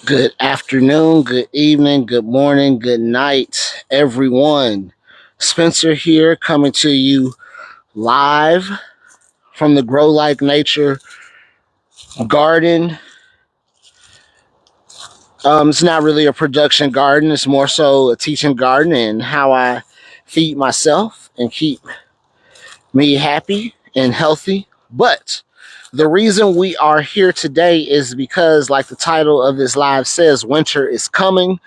Good afternoon, good evening, good morning, good night, everyone. Spencer here coming to you live from the Grow Like Nature garden. It's not really a production garden, it's more so a teaching garden and how I feed myself and keep me happy and healthy. But the reason we are here today is because, like the title of this live says, winter is coming.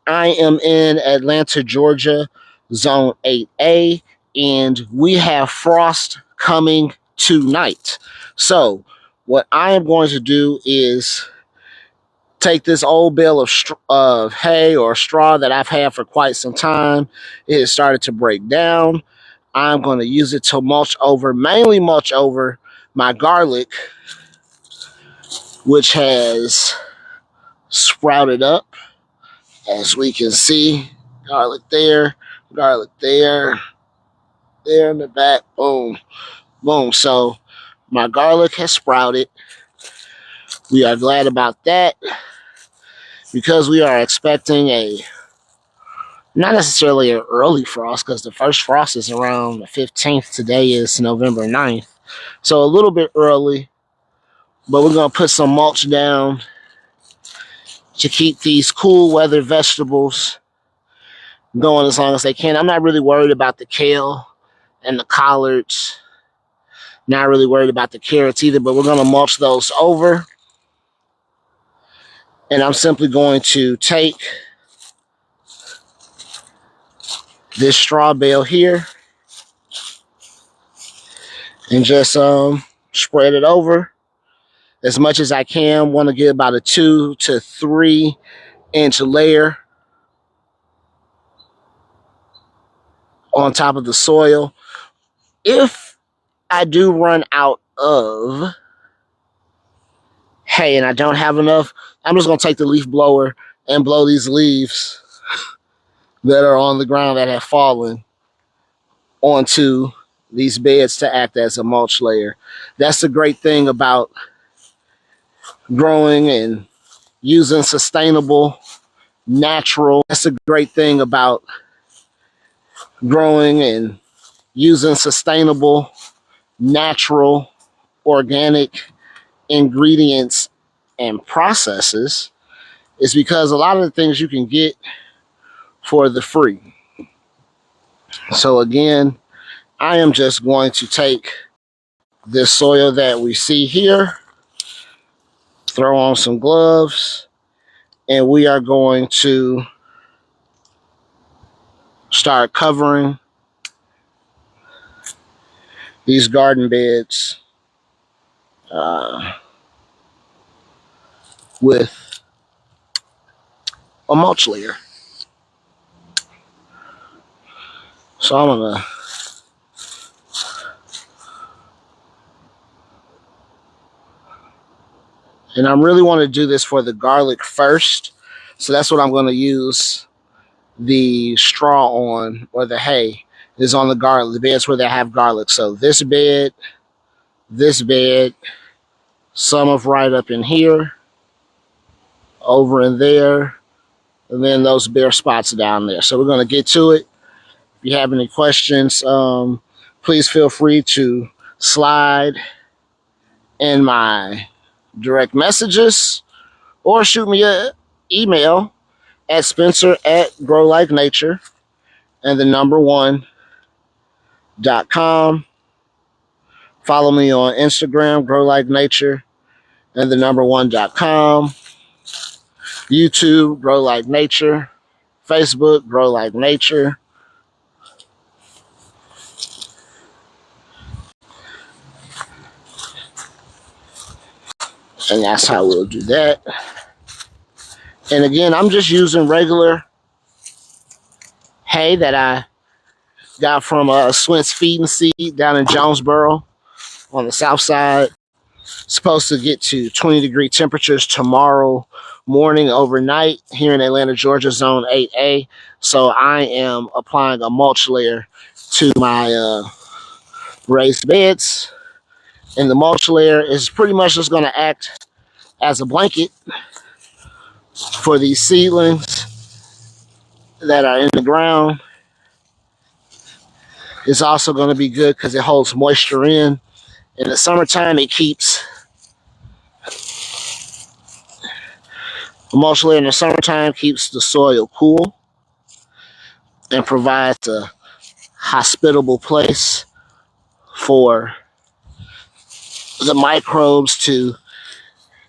I am in Atlanta, Georgia, Zone 8A, and we have frost coming tonight. So, what I am going to do is take this old bale of hay or straw that I've had for quite some time. It has started to break down. I'm going to use it to mainly mulch over my garlic, which has sprouted up, as we can see. Garlic there, there in the back, boom, boom. So my garlic has sprouted. We are glad about that because we are expecting not necessarily an early frost, because the first frost is around the 15th. Today is November 9th. So a little bit early, but we're going to put some mulch down to keep these cool weather vegetables going as long as they can. I'm not really worried about the kale and the collards. Not really worried about the carrots either, but we're going to mulch those over. And I'm simply going to take this straw bale here and just spread it over as much as I can. Want to get about a 2 to 3 inch layer on top of the soil. If I do run out of hay and I don't have enough, I'm just going to take the leaf blower and blow these leaves that are on the ground that have fallen onto these beds to act as a mulch layer. That's the great thing about growing and using sustainable, natural. That's the great thing about growing and using sustainable, natural, organic ingredients and processes, is because a lot of the things you can get for the free. So again, I am just going to take this soil that we see here, throw on some gloves, and we are going to start covering these garden beds with a mulch layer. So I'm gonna and I really want to do this for the garlic first. So that's what I'm going to use the straw on, or the hay is on the garlic, the beds where they have garlic. So this bed, some of right up in here, over in there, and then those bare spots down there. So we're going to get to it. If you have any questions, please feel free to slide in my direct messages or shoot me an email at spencer@growlikinature and the number 1.com. Follow me on Instagram, Grow Like Nature, and the number 1.com. YouTube, Grow Like Nature. Facebook, Grow Like Nature. And that's how we'll do that. And again, I'm just using regular hay that I got from Swint's Feed and Seed down in Jonesboro on the south side. It's supposed to get to 20-degree temperatures tomorrow morning, overnight here in Atlanta, Georgia, Zone 8A. So I am applying a mulch layer to my raised beds. And the mulch layer is pretty much just going to act as a blanket for these seedlings that are in the ground. It's also going to be good because it holds moisture in. In the summertime, it keeps a mulch layer in the summertime keeps the soil cool and provides a hospitable place for the microbes to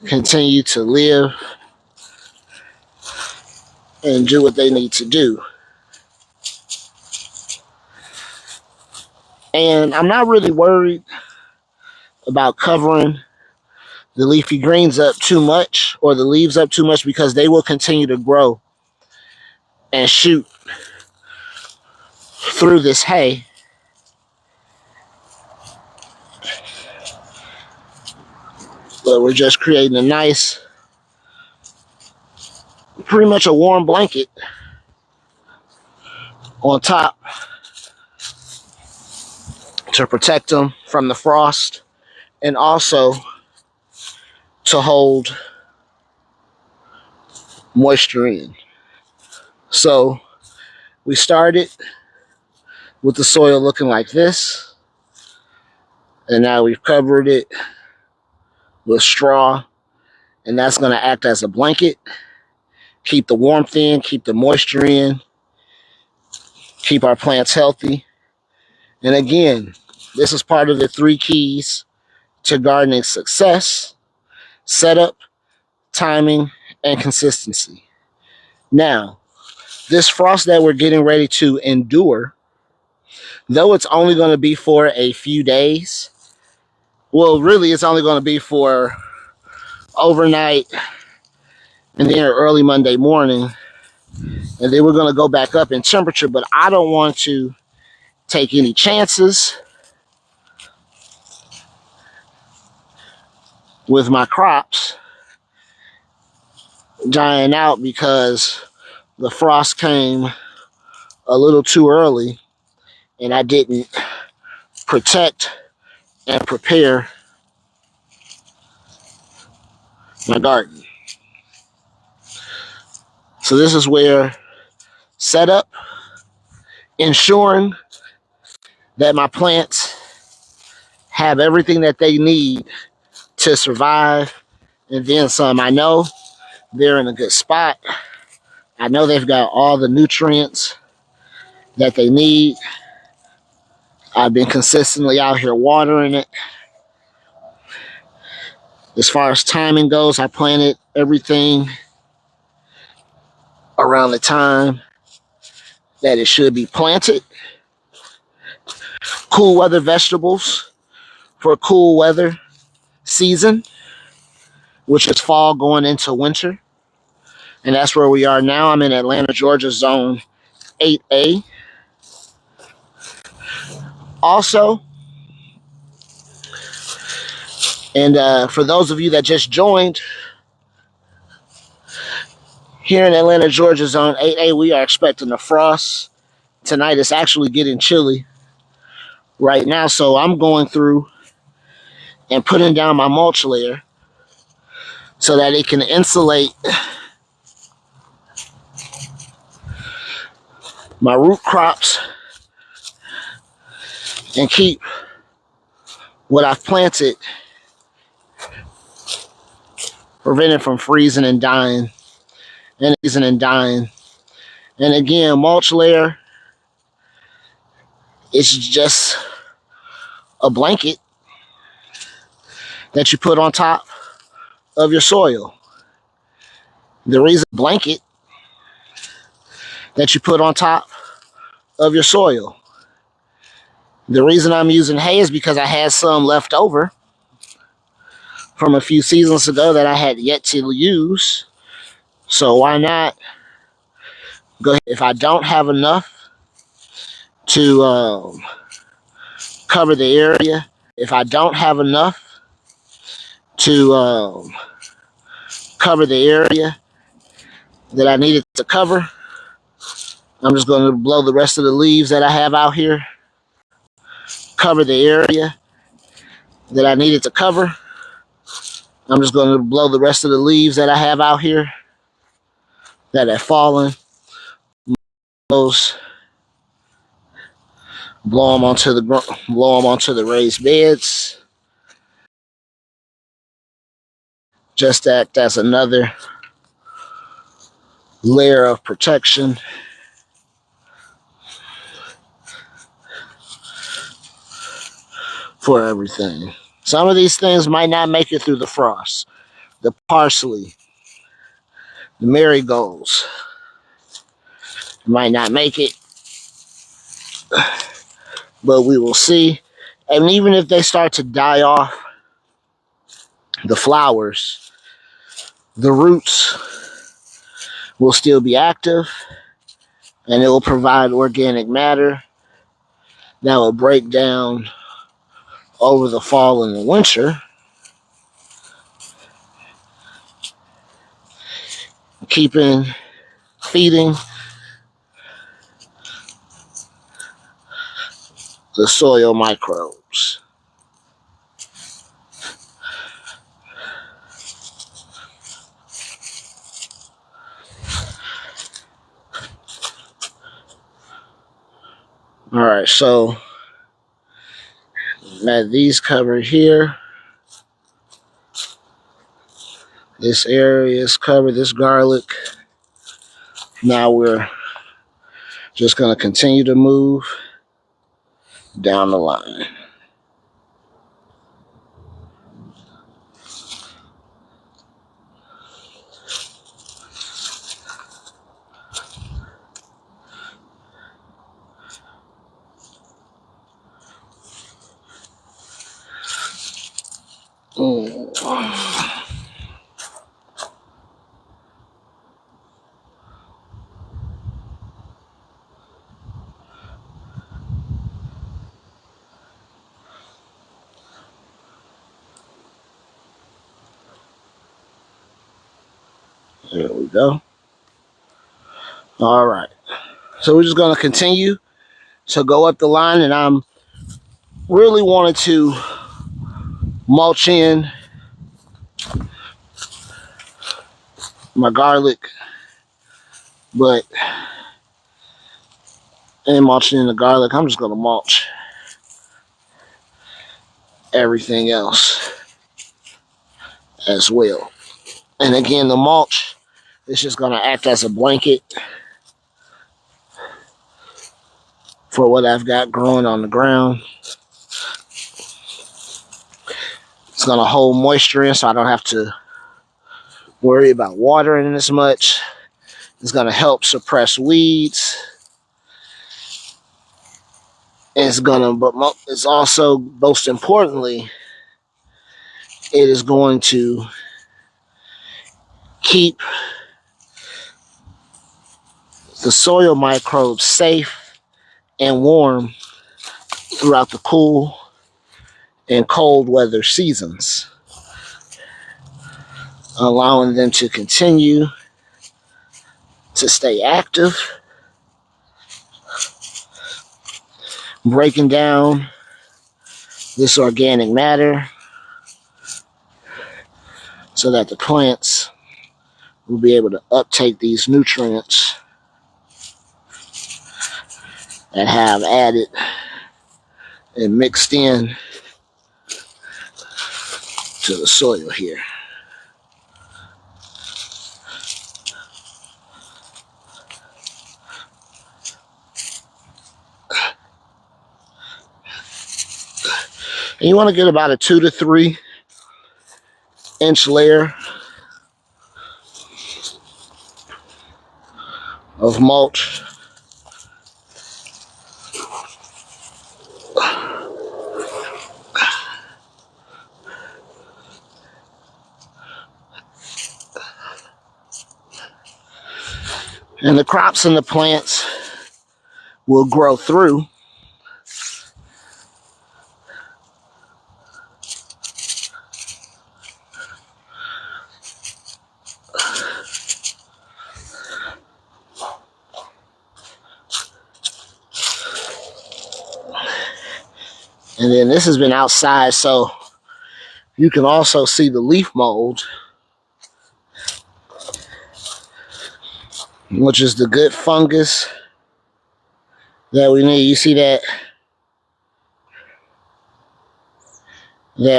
continue to live and do what they need to do. And I'm not really worried about covering the leafy greens up too much or the leaves up too much because they will continue to grow and shoot through this hay. But we're just creating a nice, pretty much a warm blanket on top to protect them from the frost and also to hold moisture in. So we started with the soil looking like this, and now we've covered it with straw, and that's going to act as a blanket, keep the warmth in, keep the moisture in, keep our plants healthy. And again, this is part of the 3 keys to gardening success: setup, timing, and consistency. Now, this frost that we're getting ready to endure, though it's only going to be for a few days, well, really, it's only going to be for overnight and then early Monday morning, and then we're going to go back up in temperature. But I don't want to take any chances with my crops dying out because the frost came a little too early and I didn't protect and prepare my garden. So this is where setup, ensuring that my plants have everything that they need to survive, and then some. I know they're in a good spot. I know they've got all the nutrients that they need. I've been consistently out here watering it. As far as timing goes, I planted everything around the time that it should be planted. Cool weather vegetables for a cool weather season, which is fall going into winter. And that's where we are now. I'm in Atlanta, Georgia, zone 8A. Also, and for those of you that just joined, here in Atlanta, Georgia, zone 8A, we are expecting a frost. Tonight it's actually getting chilly right now, so I'm going through and putting down my mulch layer so that it can insulate my root crops and keep what I've planted prevented from freezing and dying. And again, mulch layer is just a blanket that you put on top of your soil. The reason blanket that you put on top of your soil. The reason I'm using hay is because I had some left over from a few seasons ago that I had yet to use. So why not go ahead? If I don't have enough to cover the area, if I don't have enough to cover the area that I needed to cover, I'm just going to blow the rest of the leaves that I have out here. Cover the area that I needed to cover. I'm just going to blow the rest of the leaves that I have out here. that have fallen. Those blow them onto the raised beds. Just act as another layer of protection for everything. Some of these things might not make it through the frost. The parsley, the marigolds might not make it, but we will see. And even if they start to die off, the flowers, the roots will still be active, and it will provide organic matter that will break down over the fall and the winter, feeding the soil microbes. All right, so now these covered here. This area is covered, this garlic. Now we're just going to continue to move down the line. There we go. All right. So we're just going to continue to go up the line, and I'm really wanted to mulch in my garlic, but ain't mulching in the garlic. I'm just going to mulch everything else as well. And again, the mulch is just going to act as a blanket for what I've got growing on the ground. It's going to hold moisture in, so I don't have to worry about watering as much. It's going to help suppress weeds. And it's also, most importantly, it is going to keep the soil microbes safe and warm throughout the cool and cold weather seasons, allowing them to continue to stay active, breaking down this organic matter so that the plants will be able to uptake these nutrients that have added and mixed in to the soil here. And you want to get about a 2 to 3 inch layer of mulch. And the crops and the plants will grow through. And then this has been outside, so you can also see the leaf mold which is the good fungus that we need. You see that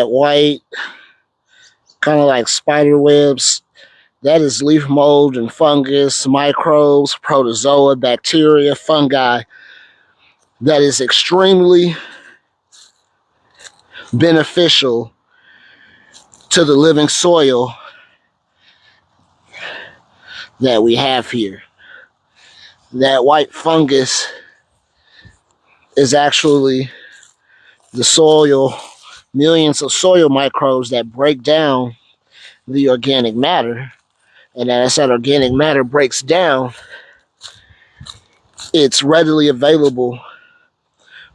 white, kind of like spider webs? That is leaf mold and fungus, microbes, protozoa, bacteria, fungi. That is extremely beneficial to the living soil that we have here. That white fungus is actually the soil, millions of soil microbes that break down the organic matter. And as that organic matter breaks down, it's readily available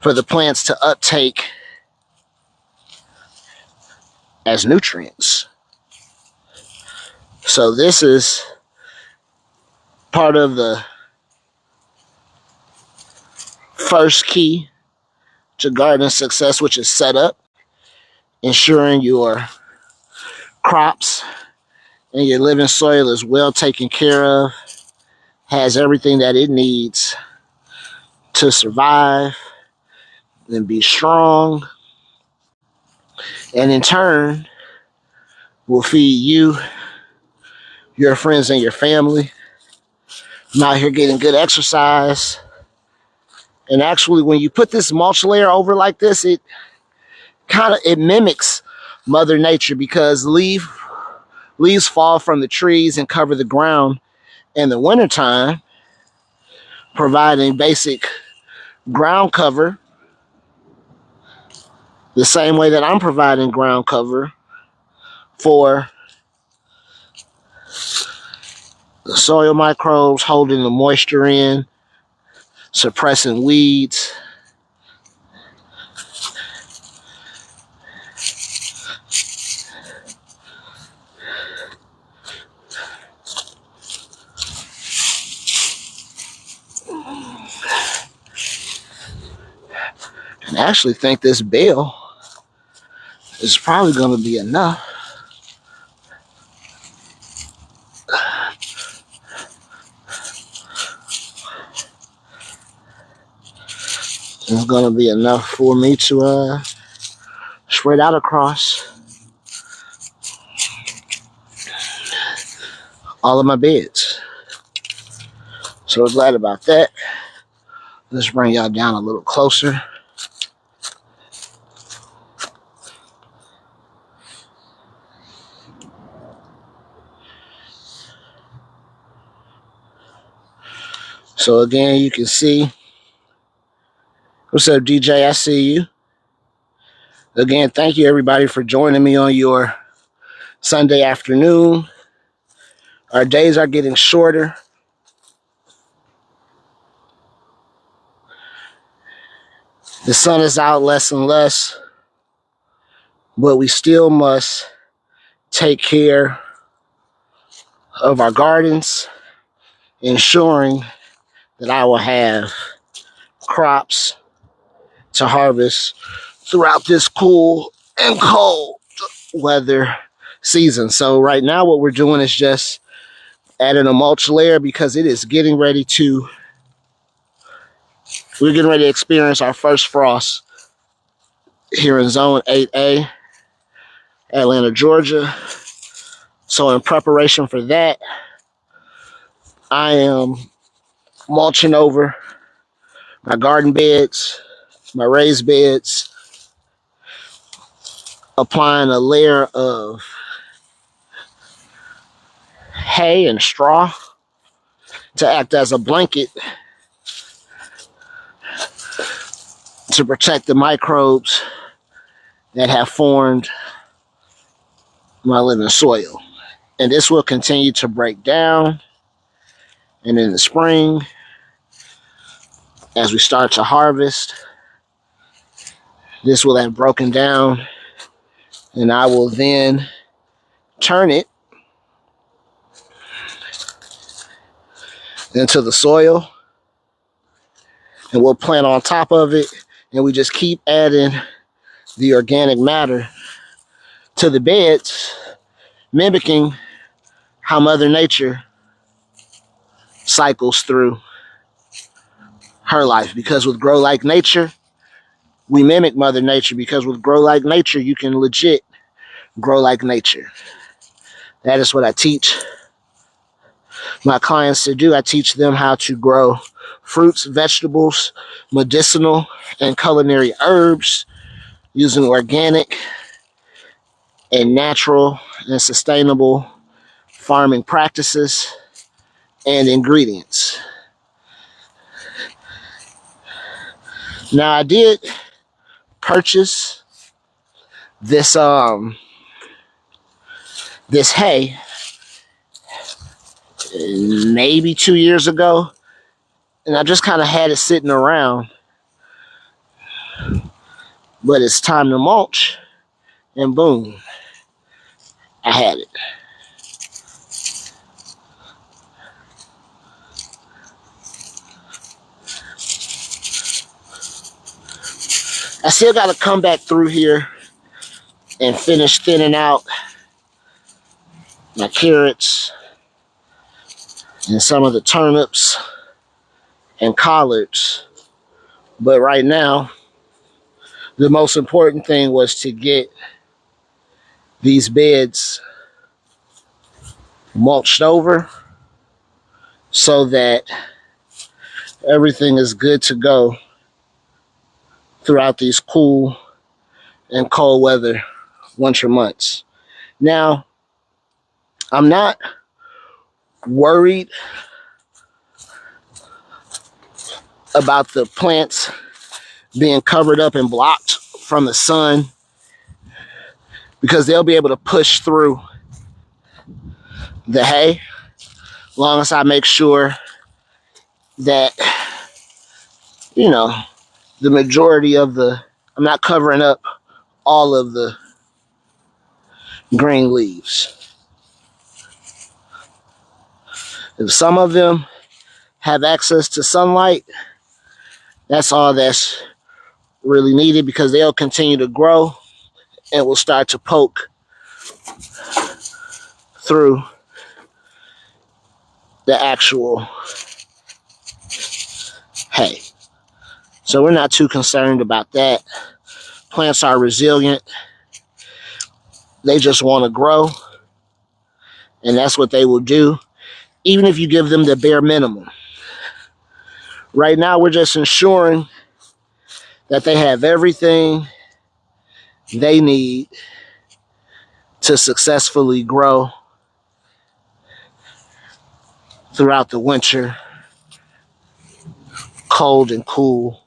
for the plants to uptake as nutrients. So this is part of the first key to garden success, which is setup, ensuring your crops and your living soil is well taken care of, has everything that it needs to survive and be strong, and in turn will feed you, your friends, and your family. I'm out here getting good exercise. And actually, when you put this mulch layer over like this, it mimics Mother Nature, because leaves fall from the trees and cover the ground in the wintertime, providing basic ground cover the same way that I'm providing ground cover for the soil microbes, holding the moisture in, suppressing weeds. And I actually think this bale is probably going to be enough. It's going to be enough for me to spread out across all of my beds. So we're glad about that. Let's bring y'all down a little closer. So again, you can see. What's up, DJ? I see you. Again, thank you everybody for joining me on your Sunday afternoon. Our days are getting shorter. The sun is out less and less, but we still must take care of our gardens, ensuring that I will have crops to harvest throughout this cool and cold weather season. So right now what we're doing is just adding a mulch layer, because it is we're getting ready to experience our first frost here in zone 8A, Atlanta, Georgia. So in preparation for that, I am mulching over my garden beds, my raised beds, applying a layer of hay and straw to act as a blanket to protect the microbes that have formed my living soil. And this will continue to break down. And in the spring, as we start to harvest, this will have broken down, and I will then turn it into the soil, and we'll plant on top of it, and we just keep adding the organic matter to the beds, mimicking how Mother Nature cycles through her life. Because with Grow Like Nature, we mimic Mother Nature, because with Grow Like Nature, you can legit grow like nature. That is what I teach my clients to do. I teach them how to grow fruits, vegetables, medicinal, and culinary herbs using organic and natural and sustainable farming practices and ingredients. Now, I did purchase this this hay maybe 2 years ago, and I just kind of had it sitting around. But it's time to mulch, and boom, I had it. I still got to come back through here and finish thinning out my carrots and some of the turnips and collards. But right now, the most important thing was to get these beds mulched over so that everything is good to go throughout these cool and cold weather winter months. Now, I'm not worried about the plants being covered up and blocked from the sun, because they'll be able to push through the hay, as long as I make sure that, you know, the majority of I'm not covering up all of the green leaves. If some of them have access to sunlight, that's all that's really needed, because they'll continue to grow and will start to poke through the actual hay. So we're not too concerned about that. Plants are resilient. They just want to grow, and that's what they will do, even if you give them the bare minimum. Right now, we're just ensuring that they have everything they need to successfully grow throughout the winter, cold and cool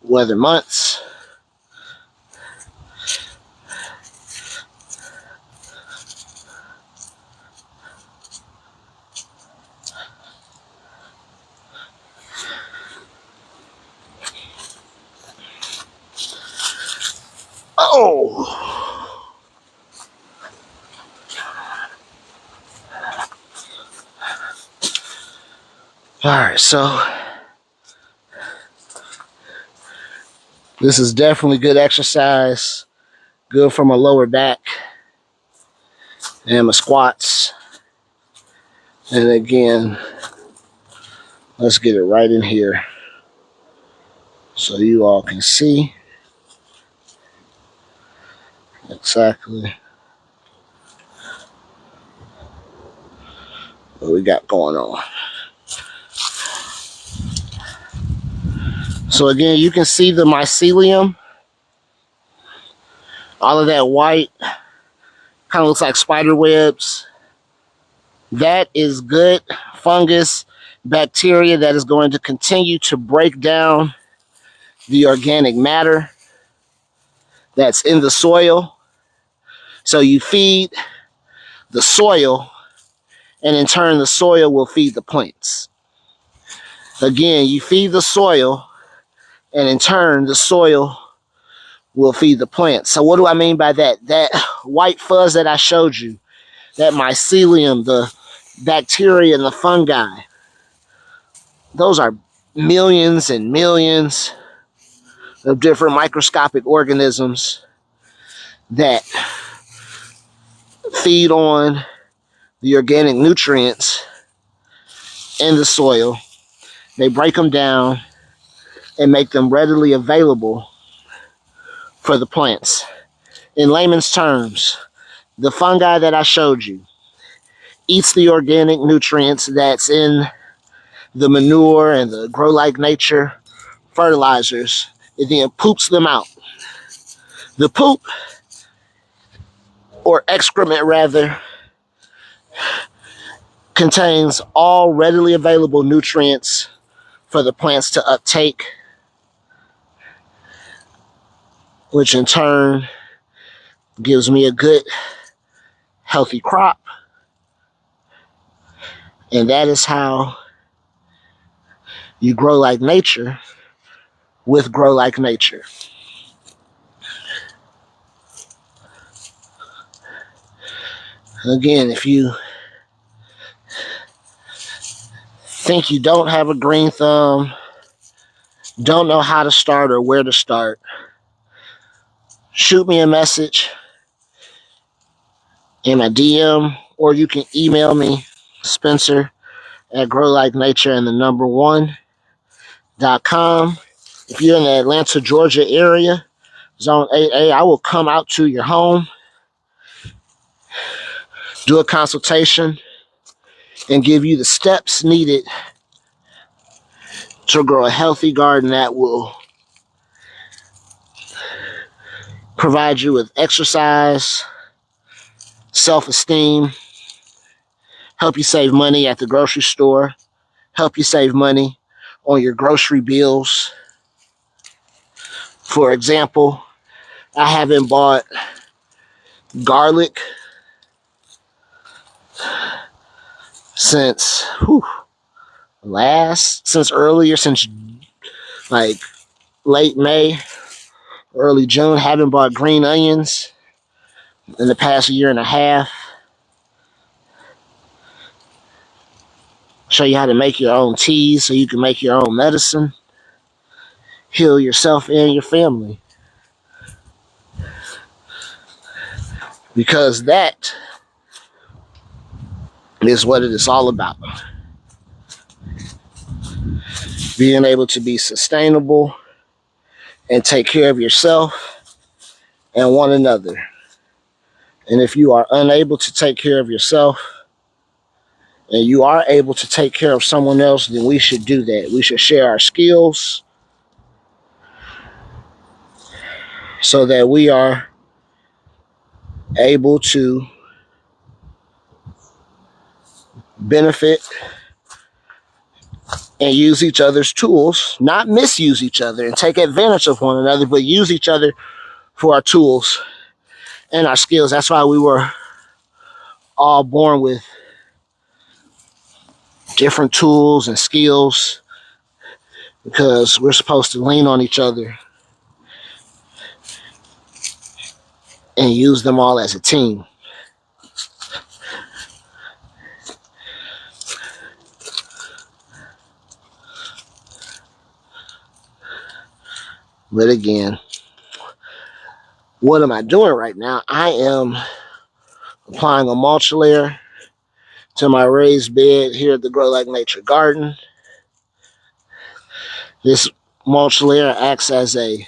weather months. Oh! Alright, so this is definitely good exercise, good for my lower back and my squats. And again, let's get it right in here so you all can see exactly what we got going on. So again, you can see the mycelium, all of that white, kind of looks like spider webs. That is good fungus bacteria that is going to continue to break down the organic matter that's in the soil. So you feed the soil, and in turn the soil will feed the plants. Again, you feed the soil, and in turn the soil will feed the plants. So what do I mean by that? That white fuzz that I showed you, that mycelium, the bacteria and the fungi, those are millions and millions of different microscopic organisms that feed on the organic nutrients in the soil. They break them down and make them readily available for the plants. In layman's terms, the fungi that I showed you eats the organic nutrients that's in the manure and the grow like nature fertilizers. It then poops them out. The poop, or excrement rather, contains all readily available nutrients for the plants to uptake, which in turn gives me a good, healthy crop. And that is how you grow like nature with Grow Like Nature. Again, if you think you don't have a green thumb, don't know how to start or where to start, shoot me a message in my DM, or you can email me, Spencer at growlikenature and the number one.com. If you're in the Atlanta, Georgia area, Zone 8A, I will come out to your home, do a consultation, and give you the steps needed to grow a healthy garden that will provide you with exercise, self-esteem, help you save money at the grocery store, help you save money on your grocery bills. For example, I haven't bought garlic since since like late May, early June. Haven't bought green onions in the past year and a half. Show you how to make your own teas so you can make your own medicine. Heal yourself and your family. Because that is what it is all about. Being able to be sustainable and take care of yourself and one another. And if you are unable to take care of yourself and you are able to take care of someone else, then we should do that. We should share our skills so that we are able to benefit and use each other's tools, not misuse each other and take advantage of one another, but use each other for our tools and our skills. That's why we were all born with different tools and skills, because we're supposed to lean on each other and use them all as a team. But again, what am I doing right now? I am applying a mulch layer to my raised bed here at the Grow Like Nature garden. This mulch layer acts as a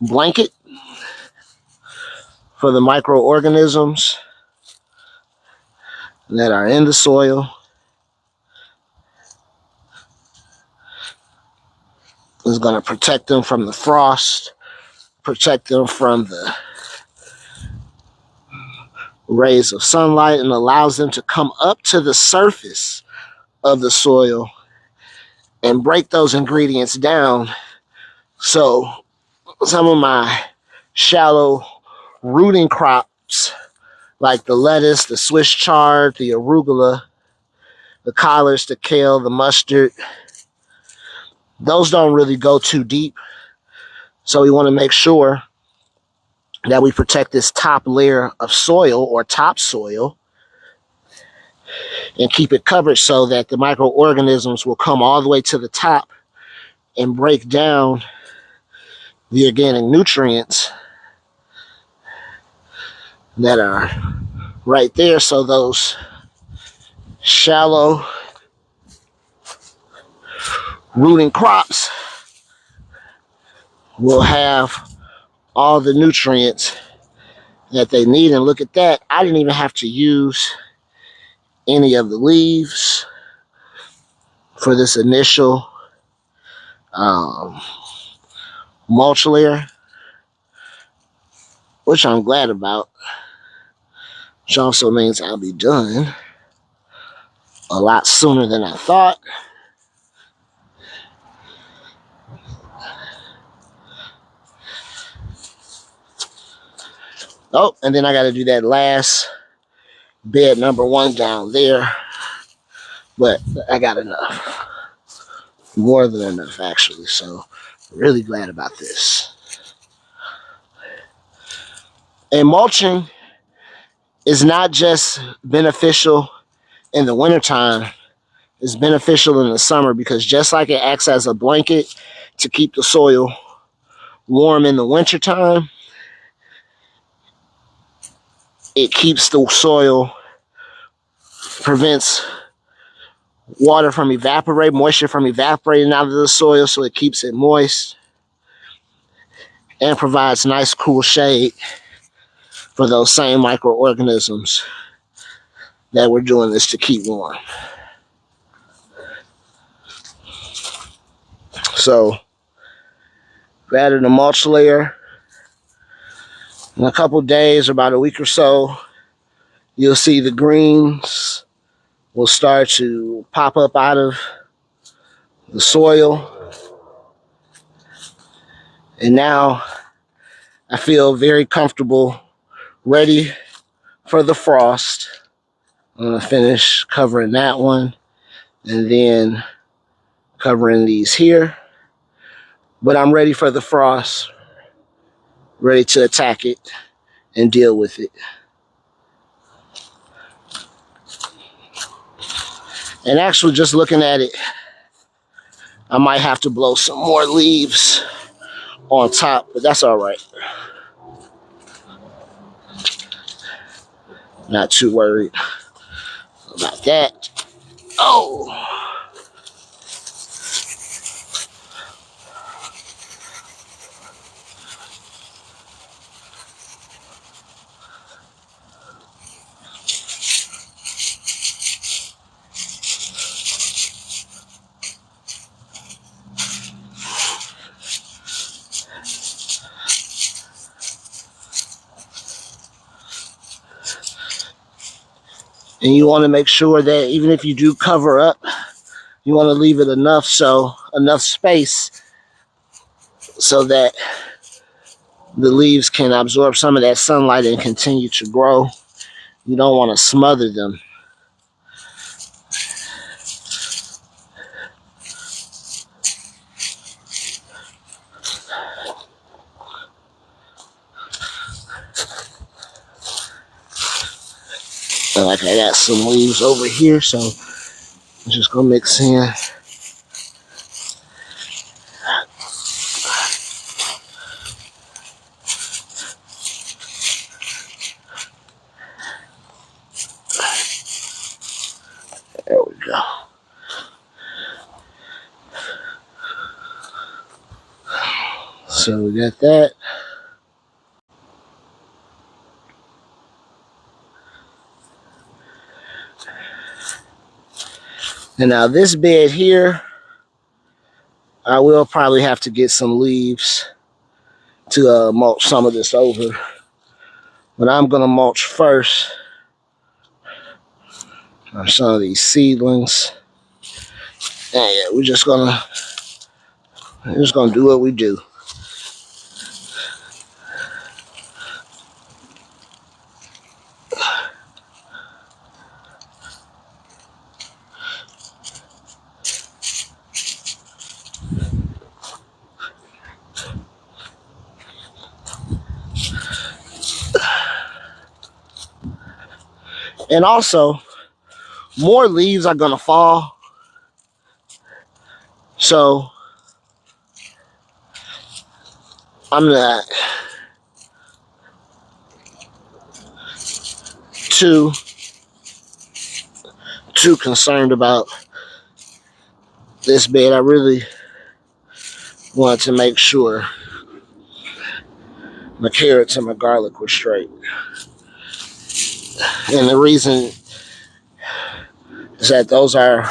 blanket for the microorganisms that are in the soil. It's going to protect them from the frost, protect them from the rays of sunlight, and allows them to come up to the surface of the soil and break those ingredients down. So some of my shallow rooting crops, like the lettuce, the Swiss chard, the arugula, the collards, the kale, the mustard, those don't really go too deep. So we want to make sure that we protect this top layer of soil or topsoil and keep it covered so that the microorganisms will come all the way to the top and break down the organic nutrients that are right there. So those shallow rooting crops will have all the nutrients that they need. And look at that, I didn't even have to use any of the leaves for this initial mulch layer, which I'm glad about, which also means I'll be done a lot sooner than I thought. Oh, and then I got to do that last bed number 1 down there, but I got enough, more than enough actually, so really glad about this. And mulching is not just beneficial in the wintertime, it's beneficial in the summer, because just like it acts as a blanket to keep the soil warm in the wintertime, it keeps the soil, prevents water from evaporating, moisture from evaporating out of the soil, so it keeps it moist and provides nice cool shade for those same microorganisms that we're doing this to keep warm. So we added a mulch layer. In a couple days, about a week or so, you'll see the greens will start to pop up out of the soil. And now I feel very comfortable, ready for the frost. I'm going to finish covering that one and then covering these here. But I'm ready for the frost, ready to attack it and deal with it. And actually, just looking at it, I might have to blow some more leaves on top, but that's all right. Not too worried about that. Oh! And you want to make sure that even if you do cover up, you want to leave it enough space so that the leaves can absorb some of that sunlight and continue to grow. You don't want to smother them. Like I got some leaves over here, so I'm just gonna mix in. There we go. So we got that. And now this bed here, I will probably have to get some leaves to mulch some of this over. But I'm gonna mulch first on some of these seedlings. And yeah, we're just gonna do what we do. And also, more leaves are gonna fall. So I'm not too concerned about this bed, I really wanted to make sure my carrots and my garlic were straight. And the reason is that those are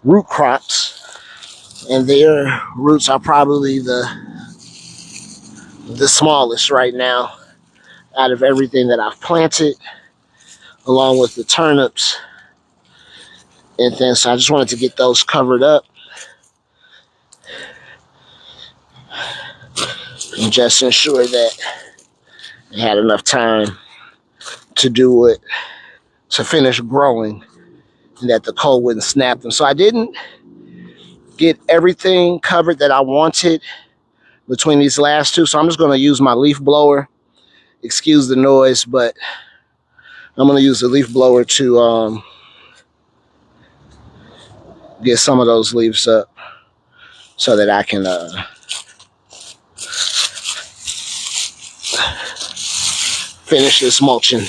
root crops, and their roots are probably the smallest right now out of everything that I've planted, along with the turnips and things. So I just wanted to get those covered up and just ensure that they had enough time to do it, to finish growing, and that the cold wouldn't snap them. So I didn't get everything covered that I wanted between these last two. So I'm just going to use my leaf blower. Excuse the noise, but I'm going to use the leaf blower to get some of those leaves up so that I can finish this mulching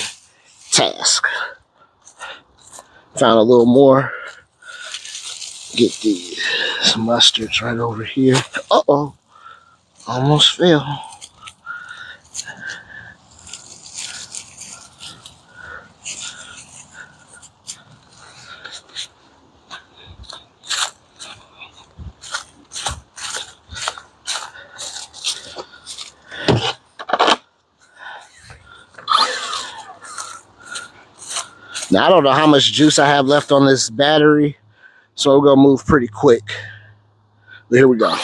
task. Found a little more. Get these mustards right over here. Uh-oh. Almost fell. Now, I don't know how much juice I have left on this battery, so we're going to move pretty quick. But here we go.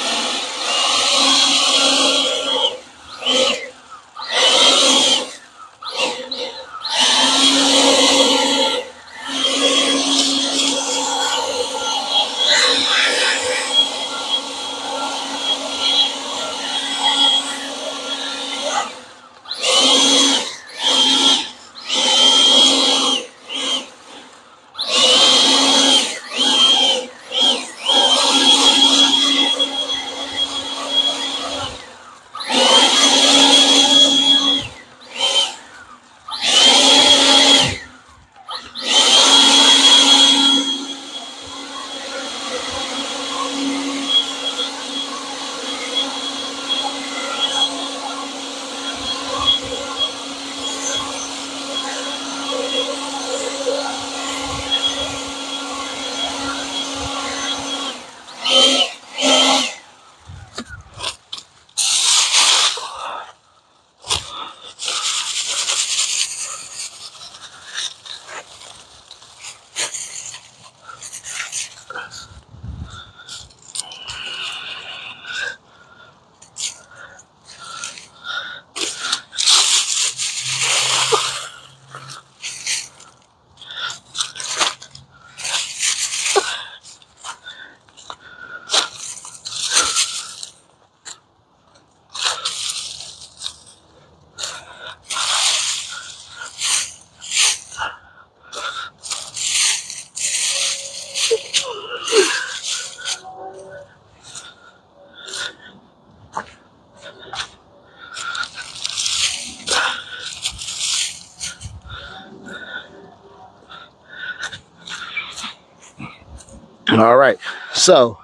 All right, so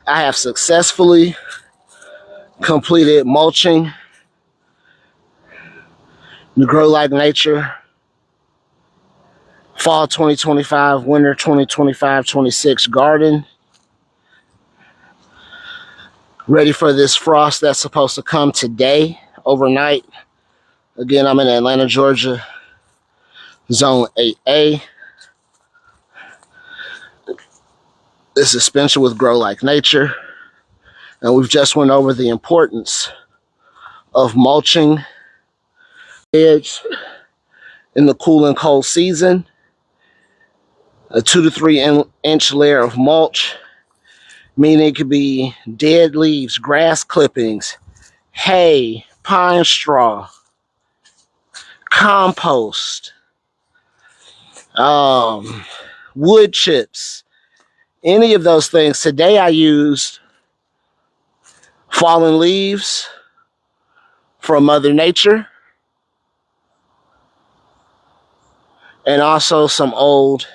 I have successfully completed mulching the Grow Like Nature Fall 2025, Winter 2025-26 garden. Ready for this frost that's supposed to come today, overnight. Again, I'm in Atlanta, Georgia, Zone 8A. This is Spencer with Grow Like Nature. And we've just went over the importance of mulching beds in the cool and cold season. A 2 to 3 inch layer of mulch, meaning it could be dead leaves, grass clippings, hay, pine straw, compost, wood chips, any of those things. Today I used fallen leaves from Mother Nature and also some old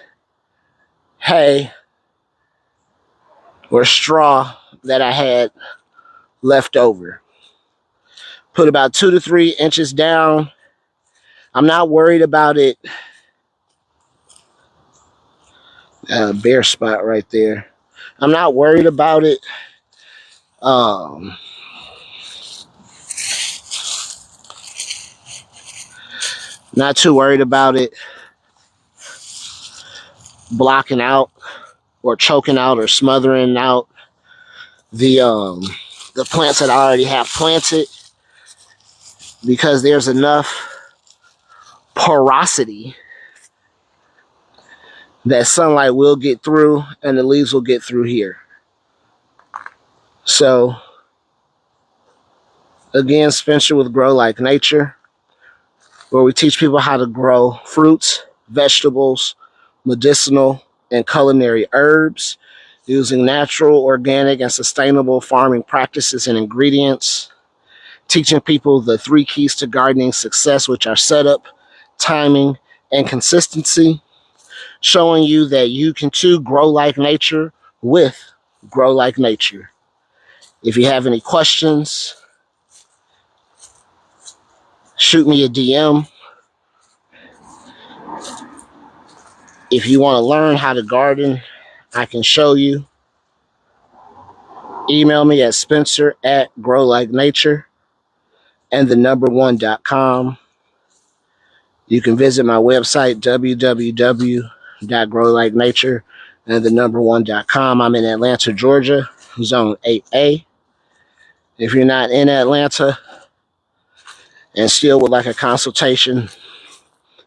hay or straw that I had left over. Put about 2 to 3 inches down. I'm not worried about it. Bare spot right there. I'm not worried about it. Not too worried about it blocking out or choking out or smothering out the plants that I already have planted, because there's enough porosity that sunlight will get through and the leaves will get through here. So again, Spencer with Grow Like Nature, where we teach people how to grow fruits, vegetables, medicinal, and culinary herbs using natural, organic, and sustainable farming practices and ingredients. Teaching people the 3 keys to gardening success, which are setup, timing, and consistency. Showing you that you can too grow like nature with Grow Like Nature. If you have any questions, shoot me a DM. If you want to learn how to garden, I can show you. Email me at spencer@growlikenature and the1.com. You can visit my website, www.growlikenature and the1.com. I'm in Atlanta, Georgia, Zone 8A. If you're not in Atlanta and still would like a consultation,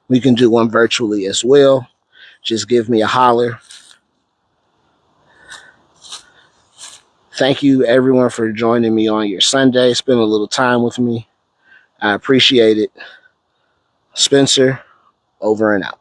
we can do one virtually as well. Just give me a holler. Thank you, everyone, for joining me on your Sunday. Spend a little time with me. I appreciate it. Spencer, over and out.